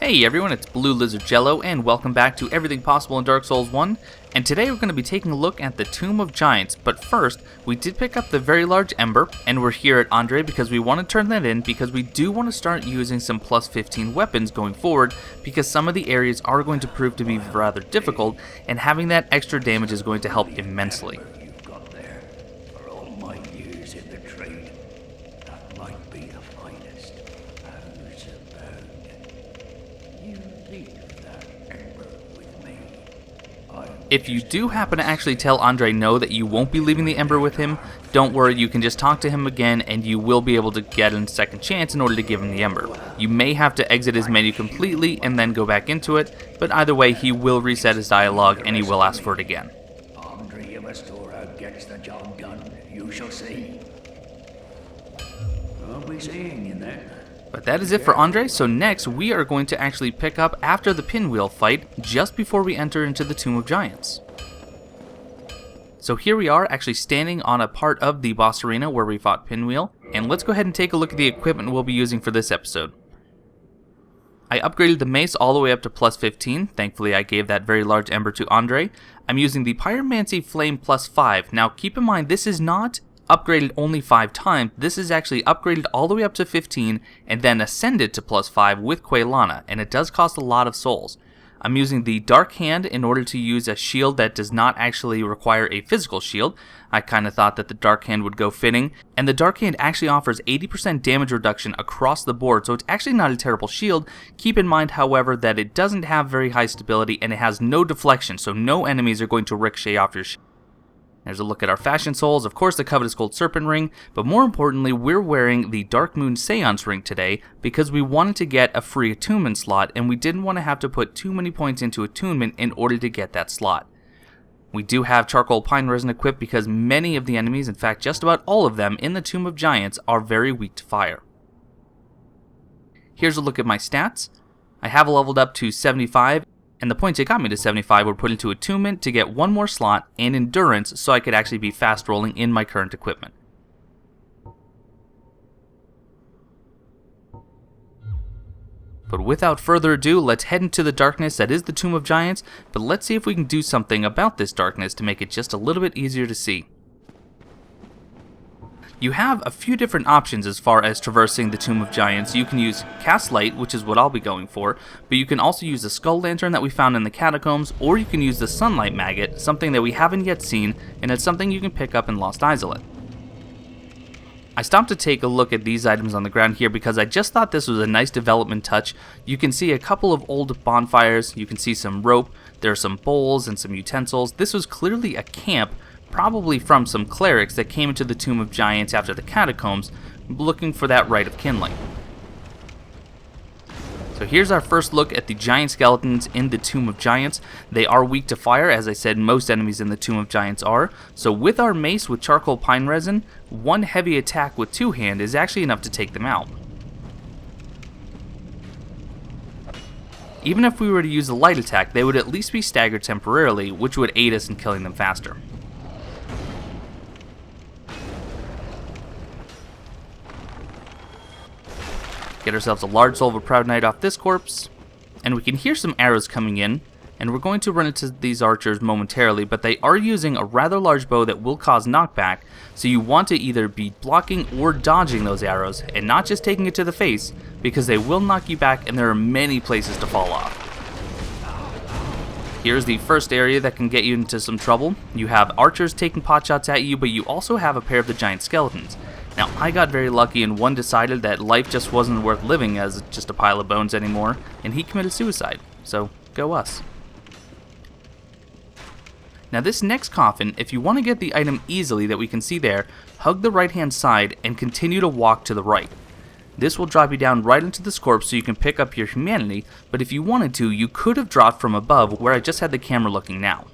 Hey everyone, it's BlueLizardJello, and welcome back to Everything Possible in Dark Souls 1, and today we're going to be taking a look at the Tomb of Giants, but first, we did pick up the very large ember, and we're here at Andre because we want to turn that in because we do want to start using some plus 15 weapons going forward, because some of the areas are going to prove to be rather difficult, and having that extra damage is going to help immensely. If you do happen to actually tell Andre no that you won't be leaving the Ember with him, don't worry, you can just talk to him again and you will be able to get a second chance in order to give him the Ember. You may have to exit his menu completely and then go back into it, but either way he will reset his dialogue and he will ask for it again. Andre Yavastora gets the job done, you shall see. I'll be seeing you then. But that is it for Andre, so next we are going to actually pick up after the pinwheel fight, just before we enter into the Tomb of Giants. So here we are, actually standing on a part of the boss arena where we fought Pinwheel, and let's go ahead and take a look at the equipment we'll be using for this episode. I upgraded the mace all the way up to plus 15, thankfully I gave that very large ember to Andre. I'm using the Pyromancy Flame plus 5, now keep in mind this is not upgraded only 5 times, this is actually upgraded all the way up to 15 and then ascended to plus 5 with Quaylana, and it does cost a lot of souls. I'm using the Dark Hand in order to use a shield that does not actually require a physical shield. I kinda thought that the Dark Hand would go fitting, and the Dark Hand actually offers 80% damage reduction across the board, so it's actually not a terrible shield. Keep in mind, however, that it doesn't have very high stability and it has no deflection, so no enemies are going to ricochet off your shield. There's a look at our fashion souls, of course the Covetous Gold Serpent Ring, but more importantly we're wearing the Dark Moon Seance Ring today because we wanted to get a free attunement slot and we didn't want to have to put too many points into attunement in order to get that slot. We do have Charcoal Pine Resin equipped because many of the enemies, in fact just about all of them in the Tomb of Giants, are very weak to fire. Here's a look at my stats. I have leveled up to 75. And the points that got me to 75 were put into attunement to get one more slot and endurance so I could actually be fast rolling in my current equipment. But without further ado, let's head into the darkness that is the Tomb of Giants, but let's see if we can do something about this darkness to make it just a little bit easier to see. You have a few different options as far as traversing the Tomb of Giants. You can use Cast Light, which is what I'll be going for, but you can also use the Skull Lantern that we found in the Catacombs, or you can use the Sunlight Maggot, something that we haven't yet seen, and it's something you can pick up in Lost Isolate. I stopped to take a look at these items on the ground here because I just thought this was a nice development touch. You can see a couple of old bonfires, you can see some rope, there are some bowls and some utensils. This was clearly a camp, probably from some clerics that came into the Tomb of Giants after the Catacombs, looking for that rite of kindling. So here's our first look at the giant skeletons in the Tomb of Giants. They are weak to fire, as I said most enemies in the Tomb of Giants are, so with our mace with Charcoal Pine Resin, one heavy attack with two-hand is actually enough to take them out. Even if we were to use a light attack, they would at least be staggered temporarily, which would aid us in killing them faster. Get ourselves a large soul of a Proud Knight off this corpse, and we can hear some arrows coming in, and we're going to run into these archers momentarily, but they are using a rather large bow that will cause knockback, so you want to either be blocking or dodging those arrows, and not just taking it to the face, because they will knock you back and there are many places to fall off. Here's the first area that can get you into some trouble. You have archers taking potshots at you, but you also have a pair of the giant skeletons. Now, I got very lucky and one decided that life just wasn't worth living as just a pile of bones anymore, and he committed suicide. So, go us. Now this next coffin, if you want to get the item easily that we can see there, hug the right hand side and continue to walk to the right. This will drop you down right into this corpse so you can pick up your humanity, but if you wanted to, you could have dropped from above where I just had the camera looking now.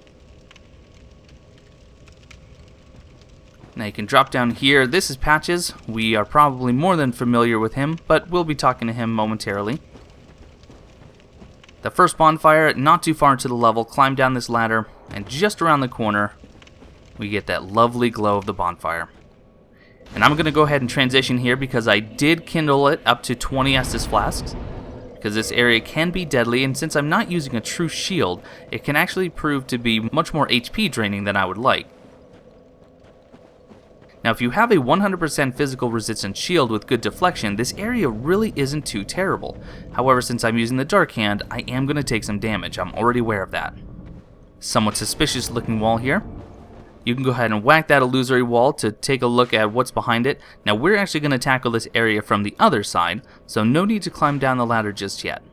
Now you can drop down here. This is Patches. We are probably more than familiar with him, but we'll be talking to him momentarily. The first bonfire, not too far into the level, climb down this ladder, and just around the corner, we get that lovely glow of the bonfire. And I'm going to go ahead and transition here because I did kindle it up to 20 Estus flasks. because this area can be deadly, and since I'm not using a true shield, it can actually prove to be much more HP draining than I would like. Now if you have a 100% physical resistance shield with good deflection, this area really isn't too terrible. However, since I'm using the Dark Hand, I am going to take some damage. I'm already aware of that. Somewhat suspicious looking wall here. You can go ahead and whack that illusory wall to take a look at what's behind it. Now we're actually going to tackle this area from the other side, so no need to climb down the ladder just yet.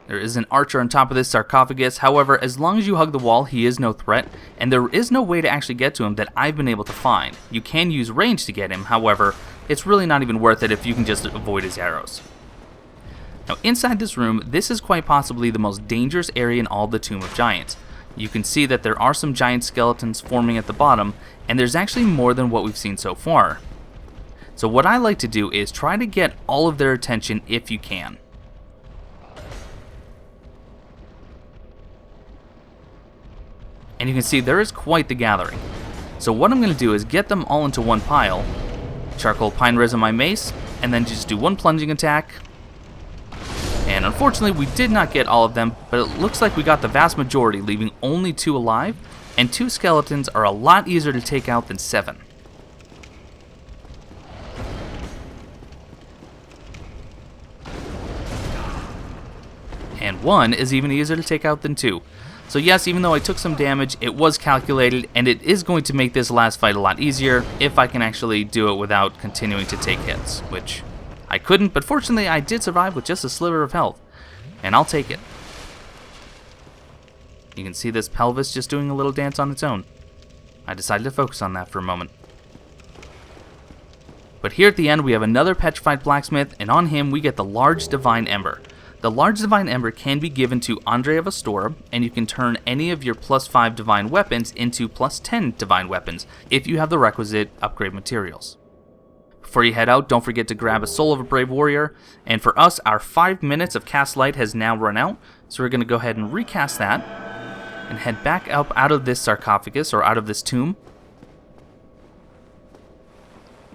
There is an archer on top of this sarcophagus. However, as long as you hug the wall, he is no threat, and there is no way to actually get to him that I've been able to find. You can use range to get him, however, it's really not even worth it if you can just avoid his arrows. Now inside this room, this is quite possibly the most dangerous area in all the Tomb of Giants. You can see that there are some giant skeletons forming at the bottom, and there's actually more than what we've seen so far. So what I like to do is try to get all of their attention if you can. And you can see there is quite the gathering. So what I'm going to do is get them all into one pile, charcoal pine resin my mace, and then just do one plunging attack. And unfortunately we did not get all of them, but it looks like we got the vast majority, leaving only 2 alive, and 2 skeletons are a lot easier to take out than 7. And 1 is even easier to take out than 2. So yes, even though I took some damage, it was calculated, and it is going to make this last fight a lot easier if I can actually do it without continuing to take hits, which I couldn't, but fortunately I did survive with just a sliver of health, and I'll take it. You can see this pelvis just doing a little dance on its own. I decided to focus on that for a moment. But here at the end we have another petrified blacksmith, and on him we get the large divine ember. The large divine ember can be given to Andre of Astora, and you can turn any of your +5 divine weapons into +10 divine weapons if you have the requisite upgrade materials. Before you head out, don't forget to grab a Soul of a Brave Warrior, and for us, our 5 minutes of cast light has now run out, so we're going to go ahead and recast that, and head back up out of this sarcophagus, or out of this tomb.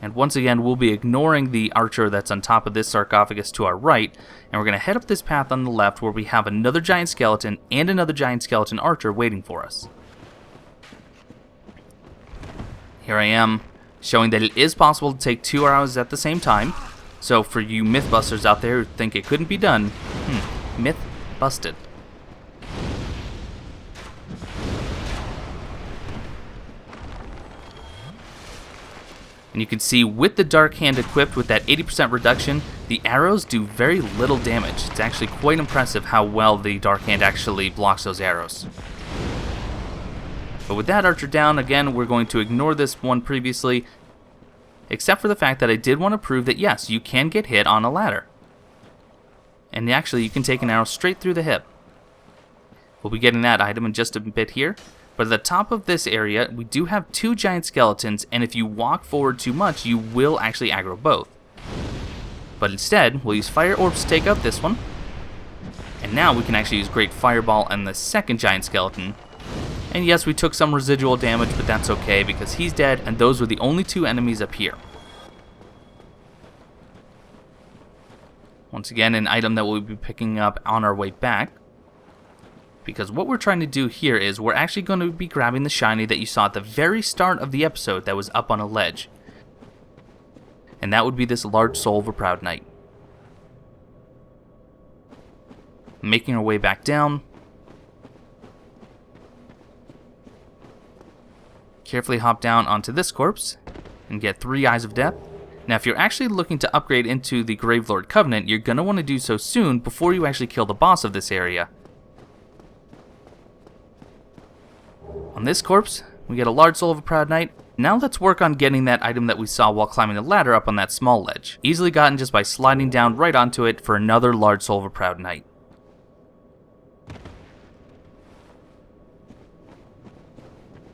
And once again, we'll be ignoring the archer that's on top of this sarcophagus to our right, and we're going to head up this path on the left where we have another giant skeleton and another giant skeleton archer waiting for us. Here I am, showing that it is possible to take 2 arrows at the same time. So for you mythbusters out there who think it couldn't be done, myth busted. And you can see with the Dark Hand equipped with that 80% reduction, the arrows do very little damage. It's actually quite impressive how well the Dark Hand actually blocks those arrows. But with that archer down, again, we're going to ignore this one previously, except for the fact that I did want to prove that yes, you can get hit on a ladder. And actually, you can take an arrow straight through the hip. We'll be getting that item in just a bit here. But at the top of this area, we do have 2 giant skeletons, and if you walk forward too much, you will actually aggro both. But instead, we'll use fire orbs to take out this one. And now we can actually use Great Fireball on the second giant skeleton. And yes, we took some residual damage, but that's okay because he's dead, and those were the only 2 enemies up here. Once again, an item that we'll be picking up on our way back. Because what we're trying to do here is we're actually going to be grabbing the shiny that you saw at the very start of the episode that was up on a ledge. And that would be this large soul of a proud knight. Making our way back down. Carefully hop down onto this corpse and get 3 Eyes of Death. Now if you're actually looking to upgrade into the Gravelord Covenant, you're going to want to do so soon before you actually kill the boss of this area. On this corpse, we get a large soul of a proud knight. Now let's work on getting that item that we saw while climbing the ladder up on that small ledge. Easily gotten just by sliding down right onto it for another large soul of a proud knight.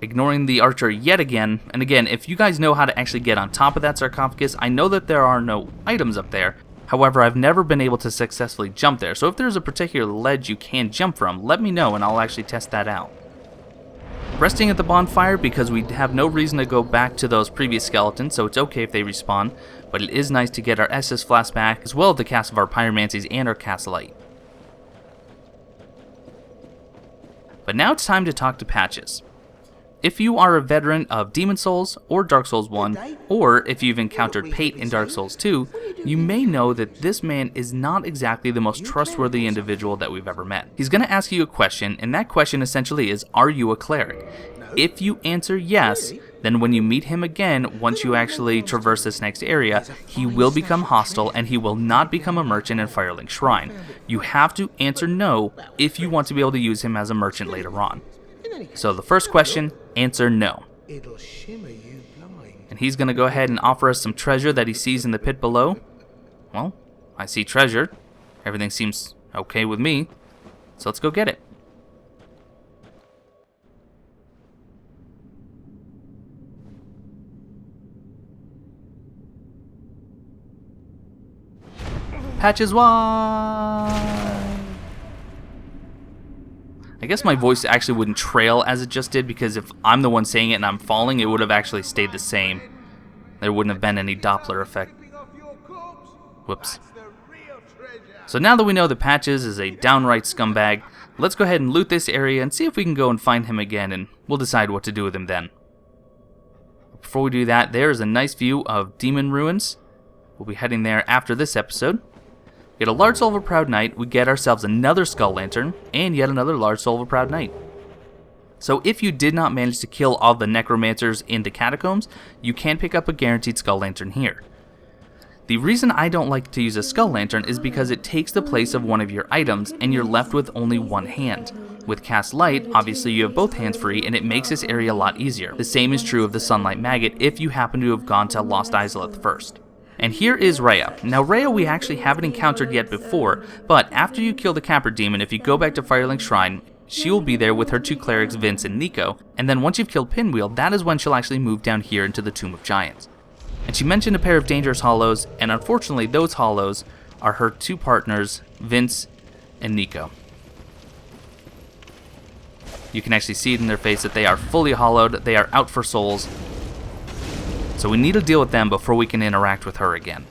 Ignoring the archer yet again, and again, if you guys know how to actually get on top of that sarcophagus, I know that there are no items up there. However, I've never been able to successfully jump there, so if there's a particular ledge you can jump from, let me know and I'll actually test that out. resting at the bonfire because we have no reason to go back to those previous skeletons, so it's okay if they respawn, but it is nice to get our Estus Flask back, as well as the cast of our Pyromancies and our Cast Light. But now it's time to talk to Patches. If you are a veteran of Demon Souls or Dark Souls 1, or if you've encountered Pate in Dark Souls 2, you may know that this man is not exactly the most trustworthy individual that we've ever met. He's going to ask you a question, and that question essentially is, are you a cleric? If you answer yes, then when you meet him again, once you actually traverse this next area, he will become hostile and he will not become a merchant in Firelink Shrine. You have to answer no if you want to be able to use him as a merchant later on. So the first question, answer no. And he's going to go ahead and offer us some treasure that he sees in the pit below. Well, I see treasure. Everything seems okay with me. So let's go get it. Patches wide! I guess my voice actually wouldn't trail as it just did, because if I'm the one saying it and I'm falling, it would have actually stayed the same. There wouldn't have been any Doppler effect. Whoops. So now that we know that Patches is a downright scumbag, let's go ahead and loot this area and see if we can go and find him again, and we'll decide what to do with him then. Before we do that, there is a nice view of Demon Ruins. We'll be heading there after this episode. Get a large soul of a proud knight, we get ourselves another skull lantern, and yet another large soul of a proud knight. So if you did not manage to kill all the necromancers in the catacombs, you can pick up a guaranteed skull lantern here. The reason I don't like to use a skull lantern is because it takes the place of one of your items, and you're left with only one hand. With Cast Light, obviously you have both hands free, and it makes this area a lot easier. The same is true of the Sunlight Maggot if you happen to have gone to Lost Izalith first. And here is Rhea. Now Rhea we actually haven't encountered yet before, but after you kill the Capper Demon, if you go back to Firelink Shrine, she will be there with her two clerics Vince and Nico, and then once you've killed Pinwheel, that is when she'll actually move down here into the Tomb of Giants. And she mentioned a pair of dangerous hollows, and unfortunately those hollows are her two partners, Vince and Nico. You can actually see it in their face that they are fully hollowed, they are out for souls. So we need to deal with them before we can interact with her again.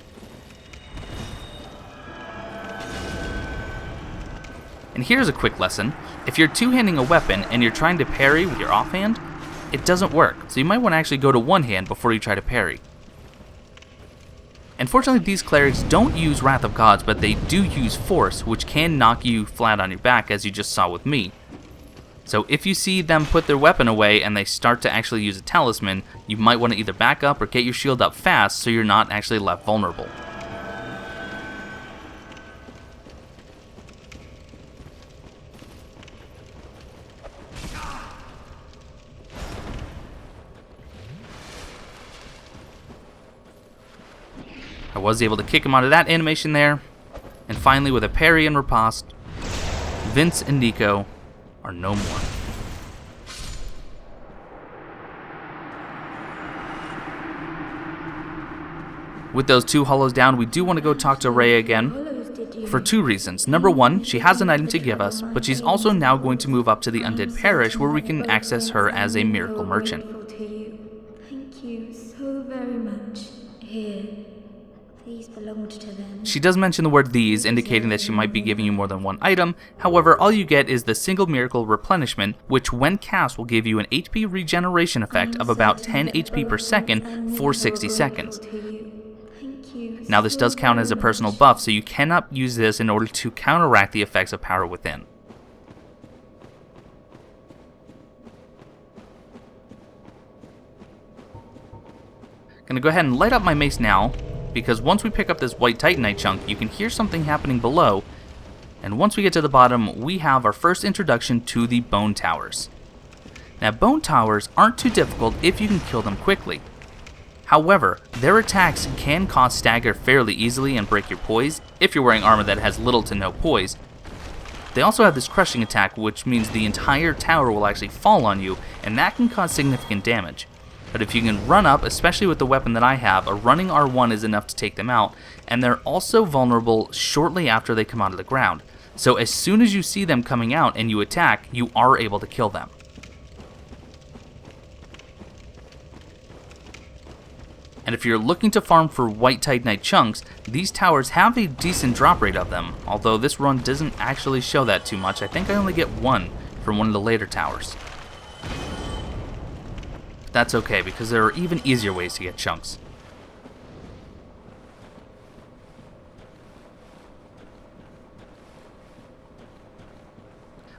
And here's a quick lesson. If you're two-handing a weapon and you're trying to parry with your offhand, it doesn't work. So you might want to actually go to one hand before you try to parry. Unfortunately, these clerics don't use Wrath of Gods, but they do use Force, which can knock you flat on your back, as you just saw with me. So if you see them put their weapon away and they start to actually use a talisman, you might want to either back up or get your shield up fast so you're not actually left vulnerable. I was able to kick him out of that animation there, and finally with a parry and riposte, Vince and Nico are no more. With those two hollows down, we do want to go talk to Rhea again for two reasons. Number one, she has an item to give us, but she's also now going to move up to the Undead Parish where we can access her as a miracle merchant. Thank you so very much. Here, these belonged to them. She does mention the word these, indicating that she might be giving you more than one item. However, all you get is the single miracle replenishment, which when cast will give you an HP regeneration effect of about 10 HP per second for 60 seconds. Now this does count as a personal buff, so you cannot use this in order to counteract the effects of Power Within. Gonna go ahead and light up my mace now, because once we pick up this white Titanite chunk, you can hear something happening below, and once we get to the bottom, we have our first introduction to the Bone Towers. Now Bone Towers aren't too difficult if you can kill them quickly. However, their attacks can cause stagger fairly easily and break your poise, if you're wearing armor that has little to no poise. They also have this crushing attack, which means the entire tower will actually fall on you, and that can cause significant damage. But if you can run up, especially with the weapon that I have, a running R1 is enough to take them out, and they're also vulnerable shortly after they come out of the ground. So as soon as you see them coming out and you attack, you are able to kill them. And if you're looking to farm for white Titanite chunks, these towers have a decent drop rate of them, although this run doesn't actually show that too much. I think I only get one from one of the later towers. But that's okay, because there are even easier ways to get chunks.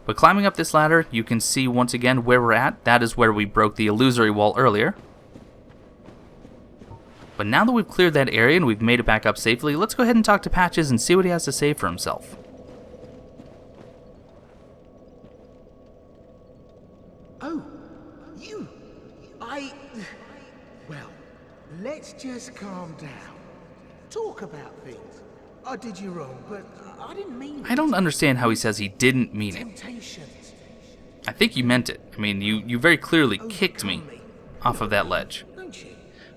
But climbing up this ladder, you can see once again where we're at. That is where we broke the illusory wall earlier. But now that we've cleared that area and we've made it back up safely, let's go ahead and talk to Patches and see what he has to say for himself. Oh, you... Well, let's just calm down. Talk about things. I did you wrong, but I didn't mean it. I don't understand how he says he didn't mean it. Temptations. I think you meant it. I mean, you very clearly kicked me off of that ledge. Don't you?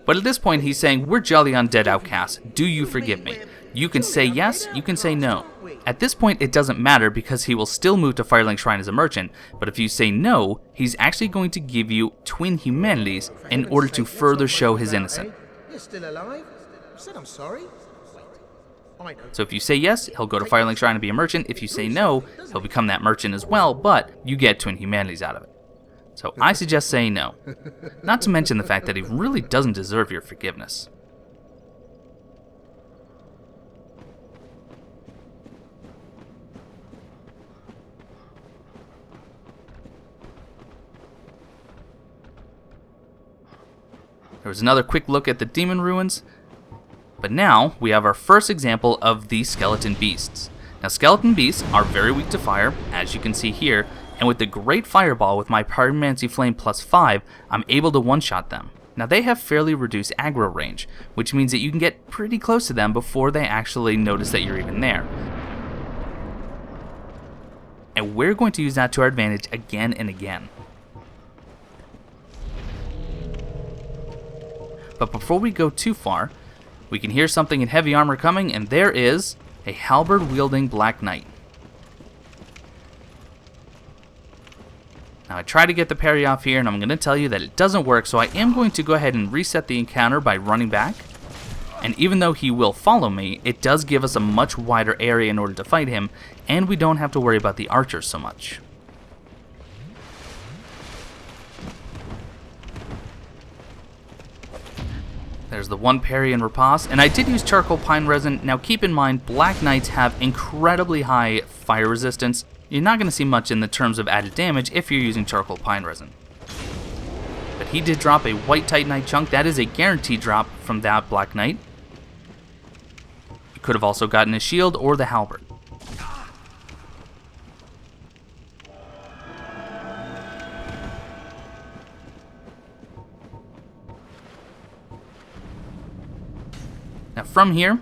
But at this point, he's saying, we're jolly undead outcasts. Do you forgive me? You can say yes, you can say no. At this point, it doesn't matter because he will still move to Firelink Shrine as a merchant, but if you say no, he's actually going to give you twin humanities in order to further show his innocence. You're still alive? I said I'm sorry. Wait. So if you say yes, he'll go to Firelink Shrine and be a merchant. If you say no, he'll become that merchant as well, but you get twin humanities out of it. So I suggest saying no. Not to mention the fact that he really doesn't deserve your forgiveness. There was another quick look at the demon ruins. But now, we have our first example of the skeleton beasts. Now, skeleton beasts are very weak to fire, as you can see here, and with the great fireball with my Pyromancy Flame +5, I'm able to one-shot them. Now, they have fairly reduced aggro range, which means that you can get pretty close to them before they actually notice that you're even there. And we're going to use that to our advantage again and again. But before we go too far, we can hear something in heavy armor coming, and there is a halberd-wielding Black Knight. Now I try to get the parry off here, and I'm going to tell you that it doesn't work, so I am going to go ahead and reset the encounter by running back. And even though he will follow me, it does give us a much wider area in order to fight him, and we don't have to worry about the archers so much. There's the one parry and riposte, and I did use charcoal pine resin. Now keep in mind, Black Knights have incredibly high fire resistance. You're not going to see much in the terms of added damage if you're using charcoal pine resin. But he did drop a white Titanite chunk. That is a guaranteed drop from that Black Knight. You could have also gotten a shield or the halberd. Now from here,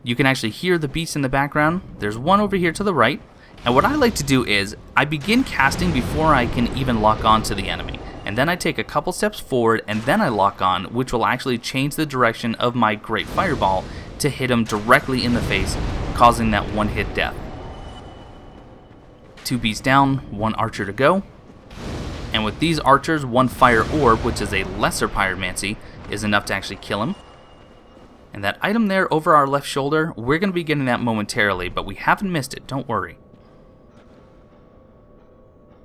you can actually hear the beasts in the background. There's one over here to the right. And what I like to do is, I begin casting before I can even lock on to the enemy. And then I take a couple steps forward and then I lock on, which will actually change the direction of my great fireball to hit him directly in the face, causing that one-hit death. 2 beasts down, 1 archer to go. And with these archers, 1 fire orb, which is a lesser pyromancy, is enough to actually kill him. And that item there over our left shoulder, we're going to be getting that momentarily, but we haven't missed it, don't worry.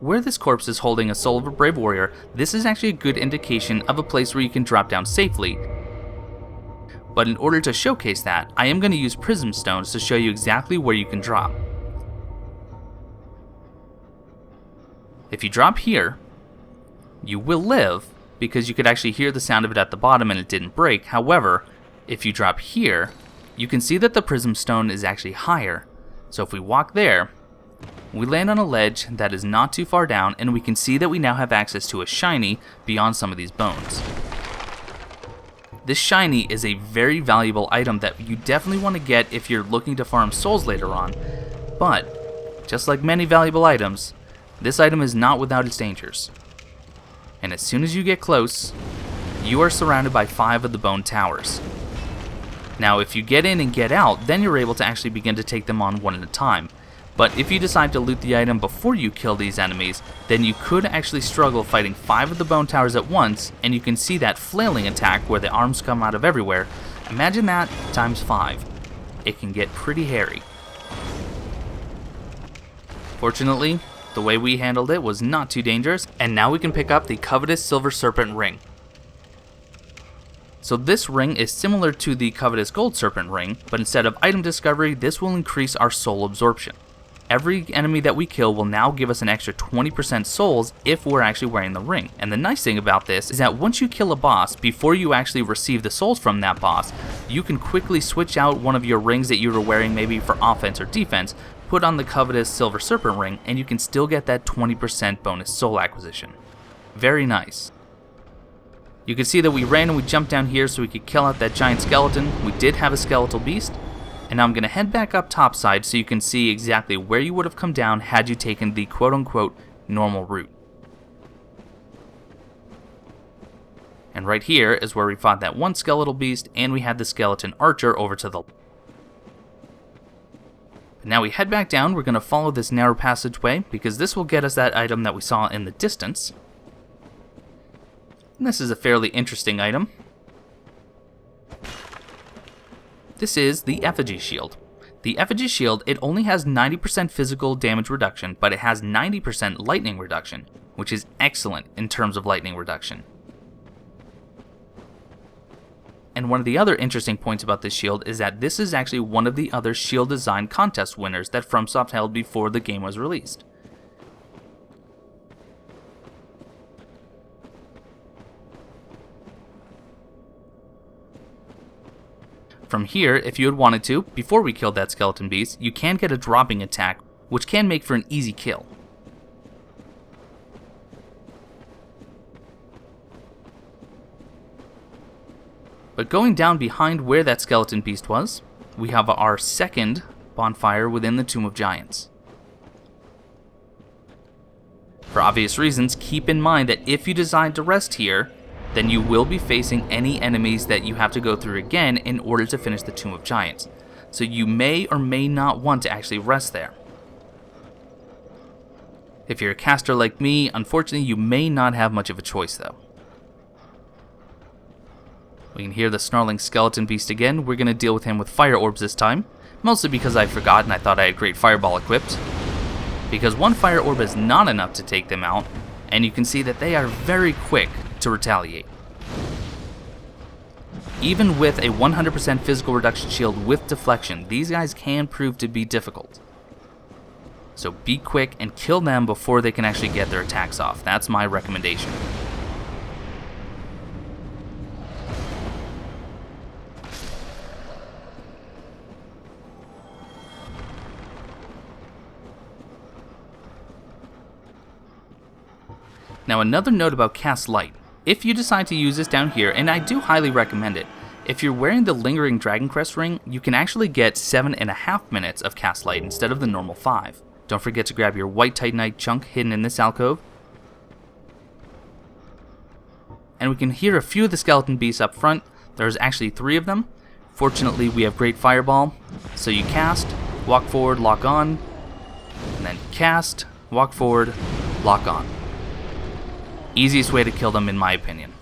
Where this corpse is holding a soul of a brave warrior, this is actually a good indication of a place where you can drop down safely. But in order to showcase that, I am going to use prism stones to show you exactly where you can drop. If you drop here, you will live, because you could actually hear the sound of it at the bottom and it didn't break. However, if you drop here, you can see that the prism stone is actually higher. So if we walk there, we land on a ledge that is not too far down, and we can see that we now have access to a shiny beyond some of these bones. This shiny is a very valuable item that you definitely want to get if you're looking to farm souls later on, but just like many valuable items, this item is not without its dangers. And as soon as you get close, you are surrounded by 5 of the bone towers. Now if you get in and get out, then you're able to actually begin to take them on one at a time. But if you decide to loot the item before you kill these enemies, then you could actually struggle fighting 5 of the bone towers at once, and you can see that flailing attack where the arms come out of everywhere. Imagine that times 5. It can get pretty hairy. Fortunately, the way we handled it was not too dangerous, and now we can pick up the covetous Silver Serpent Ring. So this ring is similar to the covetous Gold Serpent Ring, but instead of item discovery, this will increase our soul absorption. Every enemy that we kill will now give us an extra 20% souls if we're actually wearing the ring. And the nice thing about this is that once you kill a boss, before you actually receive the souls from that boss, you can quickly switch out one of your rings that you were wearing maybe for offense or defense, put on the covetous Silver Serpent Ring, and you can still get that 20% bonus soul acquisition. Very nice. You can see that we ran and we jumped down here so we could kill out that giant skeleton. We did have a skeletal beast. And now I'm going to head back up topside so you can see exactly where you would have come down had you taken the quote-unquote normal route. And right here is where we fought that one skeletal beast, and we had the skeleton archer over to the left. Now we head back down. We're going to follow this narrow passageway because this will get us that item that we saw in the distance. And this is a fairly interesting item. This is the Effigy Shield. The Effigy Shield, it only has 90% physical damage reduction, but it has 90% lightning reduction, which is excellent in terms of lightning reduction. And one of the other interesting points about this shield is that this is actually one of the other shield design contest winners that FromSoft held before the game was released. From here, if you had wanted to, before we killed that skeleton beast, you can get a dropping attack, which can make for an easy kill. But going down behind where that skeleton beast was, we have our second bonfire within the Tomb of Giants. For obvious reasons, keep in mind that if you decide to rest here, then you will be facing any enemies that you have to go through again in order to finish the Tomb of Giants. So you may or may not want to actually rest there. If you're a caster like me, unfortunately you may not have much of a choice though. We can hear the snarling skeleton beast again. We're going to deal with him with fire orbs this time, mostly because I forgot and I thought I had great fireball equipped. Because one fire orb is not enough to take them out, and you can see that they are very quick to retaliate. Even with a 100% physical reduction shield with deflection, these guys can prove to be difficult. So be quick and kill them before they can actually get their attacks off. That's my recommendation. Now another note about Cast Light. If you decide to use this down here, and I do highly recommend it, if you're wearing the Lingering Dragon Crest ring, you can actually get 7.5 minutes of Cast Light instead of the normal 5. Don't forget to grab your white Titanite chunk hidden in this alcove. And we can hear a few of the skeleton beasts up front. There's actually 3 of them. Fortunately, we have great fireball, so you cast, walk forward, lock on, and then cast, walk forward, lock on. Easiest way to kill them in my opinion.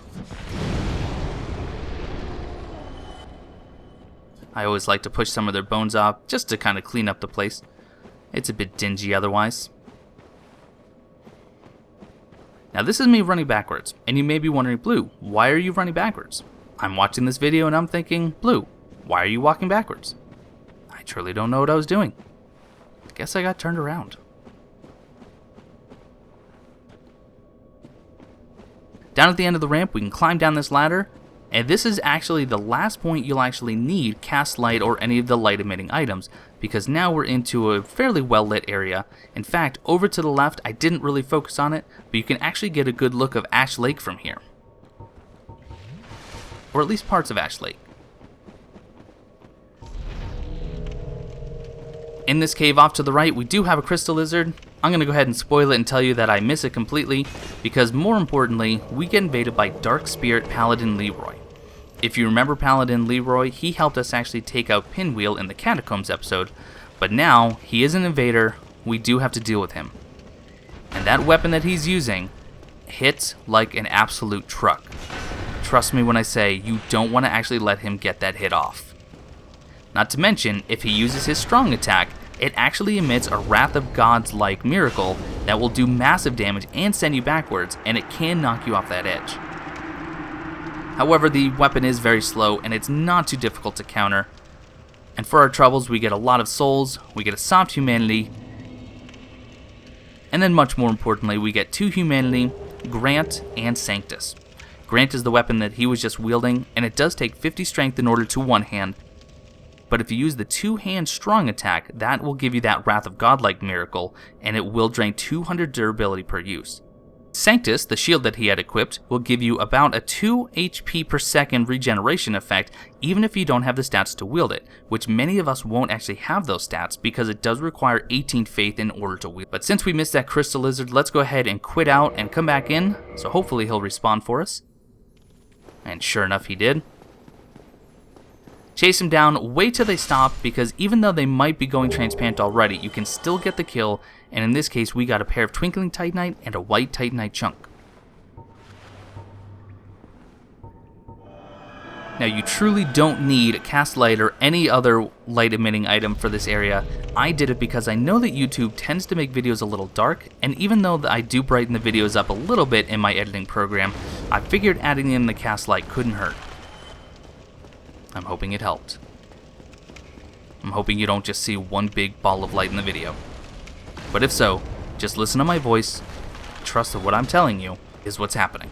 I always like to push some of their bones off just to kind of clean up the place. It's a bit dingy otherwise. Now this is me running backwards, and you may be wondering, Blue, why are you running backwards? I'm watching this video and I'm thinking, Blue, why are you walking backwards? I truly don't know what I was doing. Guess I got turned around. Down at the end of the ramp, we can climb down this ladder, and this is actually the last point you'll actually need Cast Light or any of the light emitting items, because now we're into a fairly well lit area. In fact, over to the left, I didn't really focus on it, but you can actually get a good look of Ash Lake from here. Or at least parts of Ash Lake. In this cave off to the right, we do have a crystal lizard. I'm going to go ahead and spoil it and tell you that I miss it completely, because more importantly, we get invaded by Dark Spirit Paladin Leroy. If you remember Paladin Leroy, he helped us actually take out Pinwheel in the Catacombs episode, But now, he is an invader, we do have to deal with him. And that weapon that he's using hits like an absolute truck. Trust me when I say you don't want to actually let him get that hit off. Not to mention, if he uses his strong attack, it actually emits a Wrath of Gods-like miracle that will do massive damage and send you backwards, and it can knock you off that edge. However, the weapon is very slow, and it's not too difficult to counter. And for our troubles, we get a lot of souls, we get a soft humanity, and then much more importantly, we get 2 humanity, Grant, and Sanctus. Grant is the weapon that he was just wielding, and it does take 50 strength in order to one-hand. But if you use the 2-hand strong attack, that will give you that Wrath of God-like miracle, and it will drain 200 durability per use. Sanctus, the shield that he had equipped, will give you about a 2 HP per second regeneration effect even if you don't have the stats to wield it, which many of us won't actually have those stats because it does require 18 faith in order to wield. But since we missed that crystal lizard, let's go ahead and quit out and come back in, so hopefully he'll respawn for us. And sure enough he did. Chase him down, wait till they stop, because even though they might be going transparent already, you can still get the kill, and in this case we got a pair of Twinkling Titanite and a White Titanite chunk. Now you truly don't need Cast Light or any other light emitting item for this area. I did it because I know that YouTube tends to make videos a little dark, and even though I do brighten the videos up a little bit in my editing program, I figured adding in the Cast Light couldn't hurt. I'm hoping it helped. I'm hoping you don't just see one big ball of light in the video. But if so, just listen to my voice, trust that what I'm telling you is what's happening.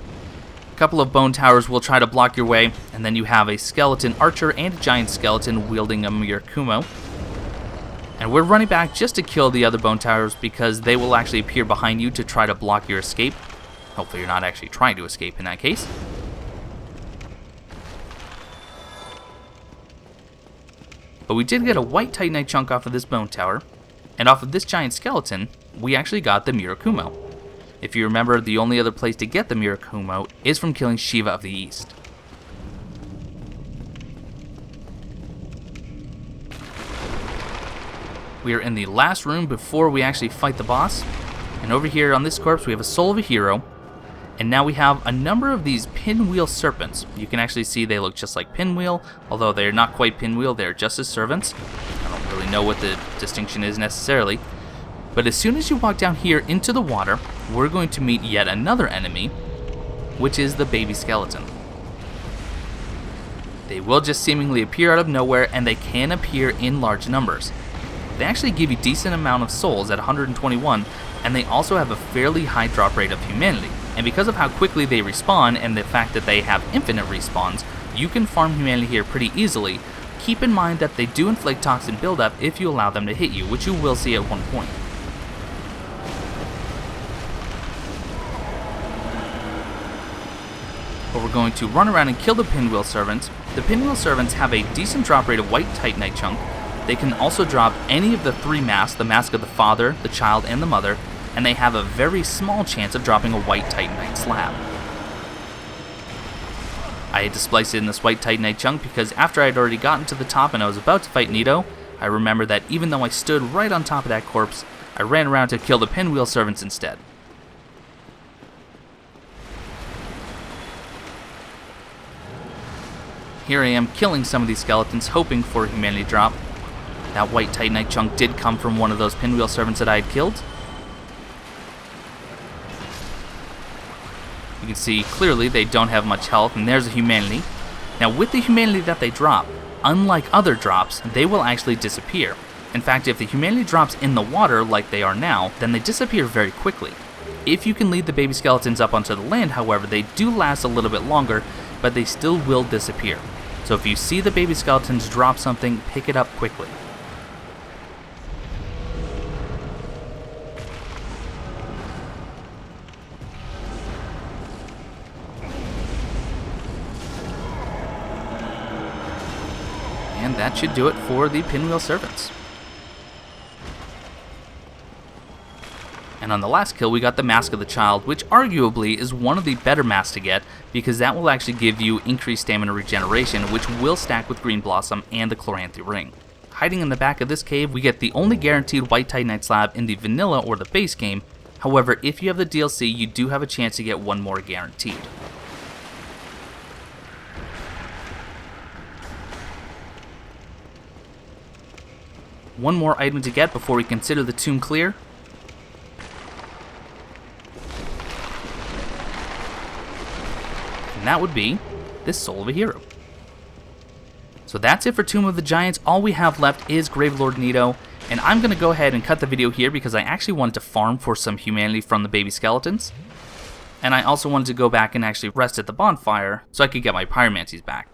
A couple of bone towers will try to block your way, and then you have a skeleton archer and a giant skeleton wielding a Mirakumo. And we're running back just to kill the other bone towers because they will actually appear behind you to try to block your escape. Hopefully you're not actually trying to escape in that case. But we did get a White Titanite chunk off of this bone tower, and off of this giant skeleton, we actually got the Mirakumo. If you remember, the only other place to get the Mirakumo is from killing Shiva of the East. We are in the last room before we actually fight the boss, and over here on this corpse we have a Soul of a Hero, and now we have a number of these pinwheel serpents. You can actually see they look just like pinwheel, although they're not quite pinwheel, they're just as servants. I don't really know what the distinction is necessarily. But as soon as you walk down here into the water, we're going to meet yet another enemy, which is the baby skeleton. They will just seemingly appear out of nowhere, and they can appear in large numbers. They actually give you a decent amount of souls at 121, and they also have a fairly high drop rate of humanity. And because of how quickly they respawn and the fact that they have infinite respawns, you can farm humanity here pretty easily. Keep in mind that they do inflict toxin buildup if you allow them to hit you, which you will see at one point. But we're going to run around and kill the pinwheel servants. The pinwheel servants have a decent drop rate of White Titanite chunk. They can also drop any of the 3 masks, the mask of the father, the child, and the mother, and they have a very small chance of dropping a White Titanite slab. I had to splice in this White Titanite chunk because after I had already gotten to the top and I was about to fight Nito, I remembered that even though I stood right on top of that corpse, I ran around to kill the pinwheel servants instead. Here I am killing some of these skeletons, hoping for a humanity drop. That White Titanite chunk did come from one of those pinwheel servants that I had killed. You can see clearly they don't have much health, and there's a humanity. Now with the humanity that they drop, unlike other drops, they will actually disappear. In fact, if the humanity drops in the water like they are now, then they disappear very quickly. If you can lead the baby skeletons up onto the land, however, they do last a little bit longer, but they still will disappear. So if you see the baby skeletons drop something, pick it up quickly. And that should do it for the pinwheel servants. And on the last kill we got the Mask of the Child, which arguably is one of the better masks to get because that will actually give you increased stamina regeneration, which will stack with Green Blossom and the Chloranthy Ring. hiding in the back of this cave, we get the only guaranteed white titanite slab in the vanilla or the base game. However, if you have the DLC, you do have a chance to get one more guaranteed. One more item to get before we consider the tomb clear. And that would be this Soul of a Hero. So that's it for Tomb of the Giants. All we have left is Gravelord Nito, and I'm going to go ahead and cut the video here because I actually wanted to farm for some humanity from the baby skeletons. And I also wanted to go back and actually rest at the bonfire so I could get my pyromancies back.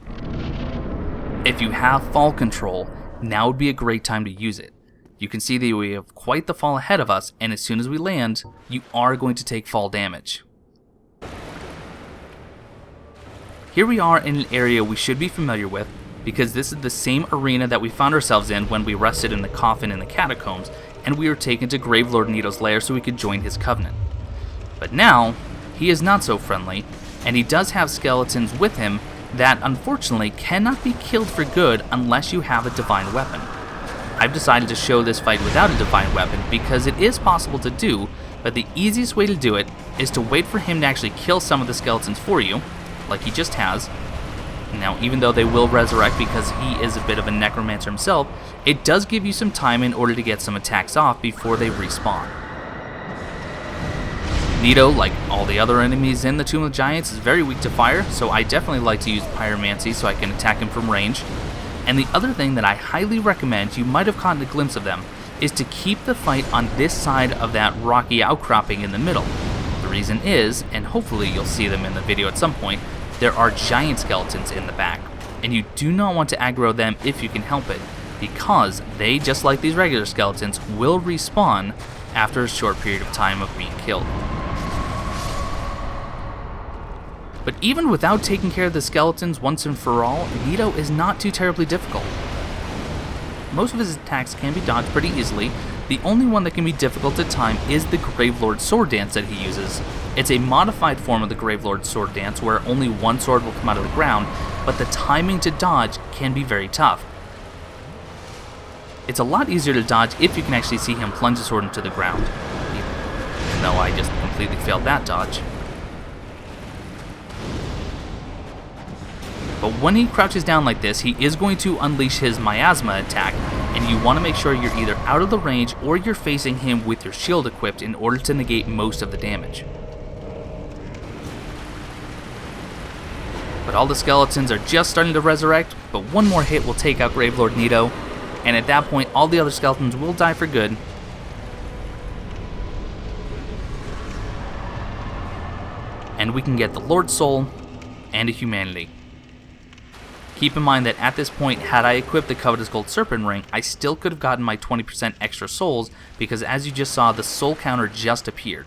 If you have fall control, now would be a great time to use it. You can see that we have quite the fall ahead of us, and as soon as we land, you are going to take fall damage. Here we are in an area we should be familiar with, because this is the same arena that we found ourselves in when we rested in the coffin in the catacombs, and we were taken to Gravelord Nito's lair so we could join his covenant. But now, he is not so friendly, and he does have skeletons with him that unfortunately cannot be killed for good unless you have a divine weapon. I've decided to show this fight without a divine weapon because it is possible to do, but the easiest way to do it is to wait for him to actually kill some of the skeletons for you, like he just has. Now, even though they will resurrect because he is a bit of a necromancer himself, it does give you some time in order to get some attacks off before they respawn. Nito, like all the other enemies in the Tomb of the Giants, is very weak to fire, so I definitely like to use pyromancy so I can attack him from range. And the other thing that I highly recommend, you might have caught a glimpse of them, is to keep the fight on this side of that rocky outcropping in the middle. The reason is, and hopefully you'll see them in the video at some point, there are giant skeletons in the back, and you do not want to aggro them if you can help it, because they, just like these regular skeletons, will respawn after a short period of time of being killed. But even without taking care of the skeletons once and for all, Nito is not too terribly difficult. Most of his attacks can be dodged pretty easily. The only one that can be difficult to time is the Gravelord Sword Dance that he uses. It's a modified form of the Gravelord Sword Dance where only one sword will come out of the ground, but the timing to dodge can be very tough. It's a lot easier to dodge if you can actually see him plunge the sword into the ground. Even though I just completely failed that dodge. But when he crouches down like this, he is going to unleash his miasma attack, and you want to make sure you're either out of the range or you're facing him with your shield equipped in order to negate most of the damage. But all the skeletons are just starting to resurrect, but one more hit will take out Gravelord Nito, and at that point all the other skeletons will die for good. And we can get the Lord Soul and a humanity. Keep in mind that at this point, had I equipped the Covetous Gold Serpent Ring, I still could have gotten my 20% extra souls, because as you just saw, the soul counter just appeared.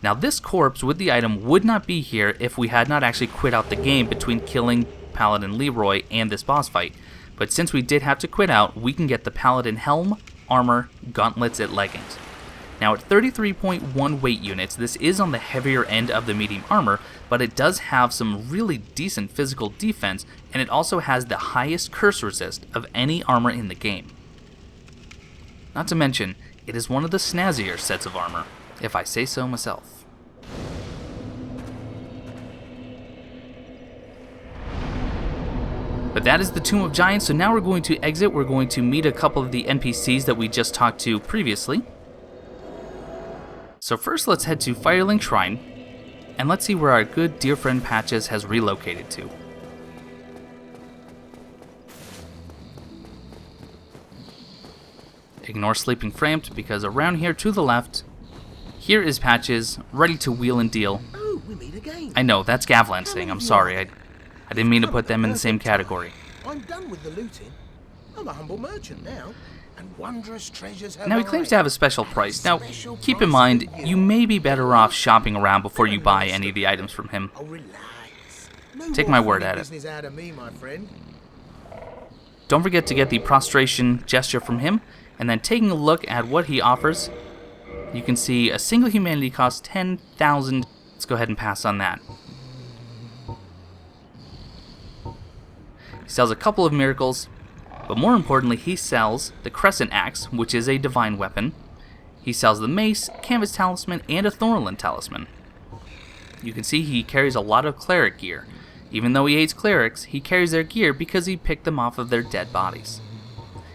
Now this corpse with the item would not be here if we had not actually quit out the game between killing Paladin Leroy and this boss fight, but since we did have to quit out, we can get the Paladin Helm, Armor, Gauntlets, and Leggings. Now at 33.1 weight units, this is on the heavier end of the medium armor, but it does have some really decent physical defense, and it also has the highest curse resist of any armor in the game. Not to mention, it is one of the snazzier sets of armor, if I say so myself. But that is the Tomb of Giants, so now we're going to exit. We're going to meet a couple of the NPCs that we just talked to previously. So first let's head to Firelink Shrine, and let's see where our good dear friend Patches has relocated to. Ignore Sleeping Framed, because around here to the left, here is Patches, ready to wheel and deal. Oh, we meet again. I know, that's Gavlan's thing, I'm sorry, I didn't mean to put them in the same category. I'm done with the looting. I'm a humble merchant now, and wondrous treasures have Now he claims to have a special price. Now, keep in mind, you may be better off shopping around before you buy any of the items from him. Oh, relax. No Take more my word funny at it. business out of me, my friend. Don't forget to get the prostration gesture from him, and then taking a look at what he offers, you can see a single humanity costs 10,000. Let's go ahead and pass on that. He sells a couple of miracles, But more importantly, he sells the Crescent Axe, which is a divine weapon. He sells the Mace, Canvas Talisman, and a Thornland Talisman. You can see he carries a lot of cleric gear. Even though he hates clerics, he carries their gear because he picked them off of their dead bodies.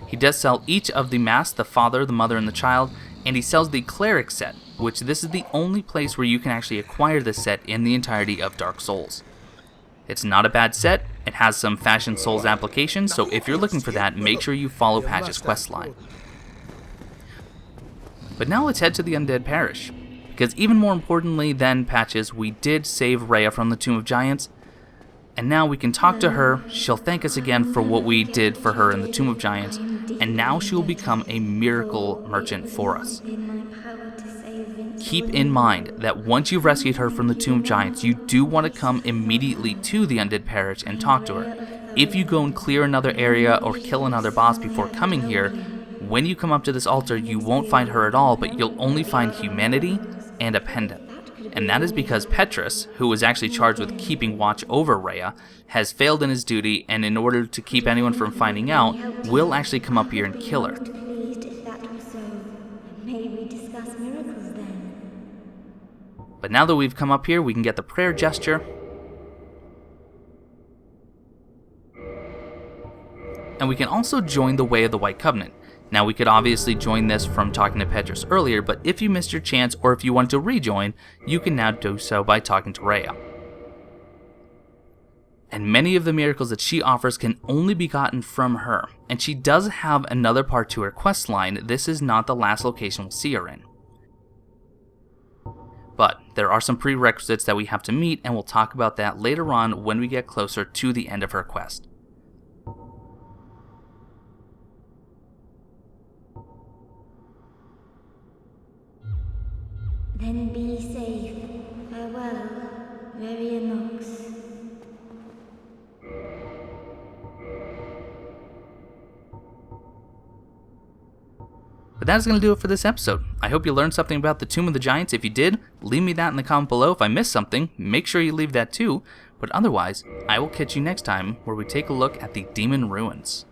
He does sell each of the masks, the father, the mother, and the child, and he sells the cleric set, which this is the only place where you can actually acquire this set in the entirety of Dark Souls. It's not a bad set, it has some Fashion Souls applications, so if you're looking for that, make sure you follow Patch's questline. But now let's head to the Undead Parish, because even more importantly than Patch's, we did save Rhea from the Tomb of Giants, and now we can talk to her. She'll thank us again for what we did for her in the Tomb of Giants, and now she will become a miracle merchant for us. Keep in mind that once you've rescued her from the Tomb of Giants, you do want to come immediately to the Undead Parish and talk to her. If you go and clear another area or kill another boss before coming here, when you come up to this altar, you won't find her at all, but you'll only find humanity and a pendant. And that is because Petrus, who was actually charged with keeping watch over Rhea, has failed in his duty, and in order to keep anyone from finding out, will actually come up here and kill her. But now that we've come up here, we can get the prayer gesture. And we can also join the Way of the White Covenant. Now, we could obviously join this from talking to Petrus earlier, but if you missed your chance or if you want to rejoin, you can now do so by talking to Rhea. And many of the miracles that she offers can only be gotten from her, and she does have another part to her quest line. This is not the last location we'll see her in. But there are some prerequisites that we have to meet, and we'll talk about that later on when we get closer to the end of her quest. Then be safe. Farewell, Rhea Knox. But that's going to do it for this episode. I hope you learned something about the Tomb of the Giants. If you did, leave me that in the comment below. If I missed something, make sure you leave that too. But otherwise, I will catch you next time where we take a look at the Demon Ruins.